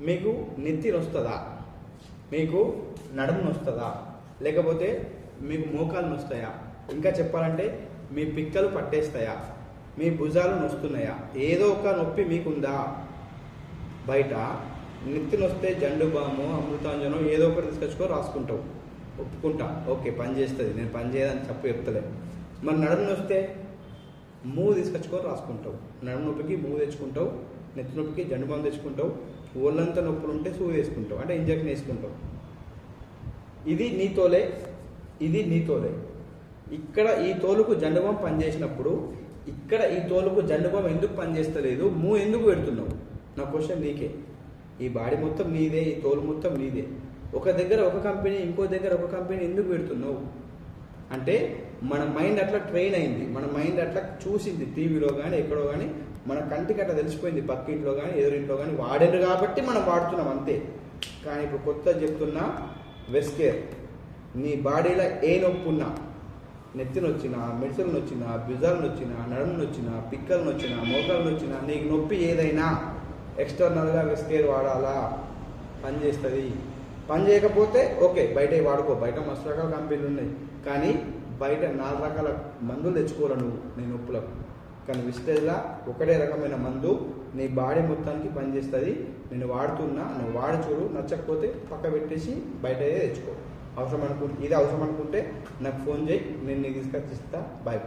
మీకు నెత్తి నొస్తుందా, మీకు నడుము నొస్తుందా, లేకపోతే మీకు మోకాలు నొస్తాయా, ఇంకా చెప్పాలంటే మీ పిక్కలు పట్టేస్తాయా, మీ భుజాలు నొస్తున్నాయా, ఏదో ఒక నొప్పి మీకుందా? బయట నెత్తి నొస్తే జండు బాము అమృతాంజనం ఏదో ఒకటి తీసుకొచ్చుకొని రాసుకుంటావు, ఒప్పుకుంటా, ఓకే పని చేస్తుంది, నేను పని చేయదని చెప్తలే. మరి నడుము నొస్తే మూవ్ తీసుకొచ్చుకొని రాసుకుంటావు, నడుము నొప్పికి మూవ్ తెచ్చుకుంటావు, నెత్తి నొప్పికి జండు బాము తెచ్చుకుంటావు, ఒళ్ళంతా నొప్పులు ఉంటే సూది వేసుకుంటావు, అంటే ఇంజక్షన్ వేసుకుంటావు. ఇది నీ తోలే, ఇది నీ తోలే. ఇక్కడ ఈ తోలుకు జండుబాం పనిచేసినప్పుడు ఇక్కడ ఈ తోలుకు జండుబాం ఎందుకు పనిచేస్తలేదు, ఎందుకు పెడుతున్నావు? నా క్వశ్చన్ నీకే. ఈ బాడీ మొత్తం నీదే, ఈ తోలు మొత్తం నీదే. ఒక దగ్గర ఒక కంపెనీ, ఇంకో దగ్గర ఒక కంపెనీ ఎందుకు పెడుతున్నావు అంటే మన మైండ్ అట్లా ట్రైన్ అయింది, మన మైండ్ అట్లా చూసింది, టీవీలో కానీ ఎక్కడో కానీ మన కంటికి అట్లా తెలిసిపోయింది, పక్కింట్లో కానీ ఎదురింట్లో కానీ వాడారు కాబట్టి మనం వాడుతున్నాం అంతే. కానీ ఇప్పుడు కొత్త చెప్తున్నా, వెస్కేర్ నీ బాడీలో ఏ నొప్పి ఉన్నా, నెత్తి నొచ్చినా, మెడిసిన్ నొచ్చినా, భుజాలు నొచ్చినా, నడుము నొచ్చినా, పిక్కలు నొచ్చినా, మోకాలు నొచ్చినా, నీకు నొప్పి ఏదైనా ఎక్స్టర్నల్గా వెస్కేర్ వాడాలా, పని చేస్తుంది. పని చేయకపోతే ఓకే బయట వాడుకో, బయట మస్తు రకాల కంపెనీలు ఉన్నాయి, కానీ బయట 4 రకాల మందులు తెచ్చుకోవాలి నువ్వు నీ నొప్పులకు. కానీ విస్టేజ్లా ఒకటే రకమైన మందు నీ బాడీ మొత్తానికి పనిచేస్తుంది. నేను వాడుతున్నా, నువ్వు వాడి చూడు, నచ్చకపోతే పక్క పెట్టేసి బయట తెచ్చుకో. అవసరం అనుకుంటే నాకు ఫోన్ చేయి, నేను నీకు తీసుకొచ్చి ఇస్తా. బాయ్.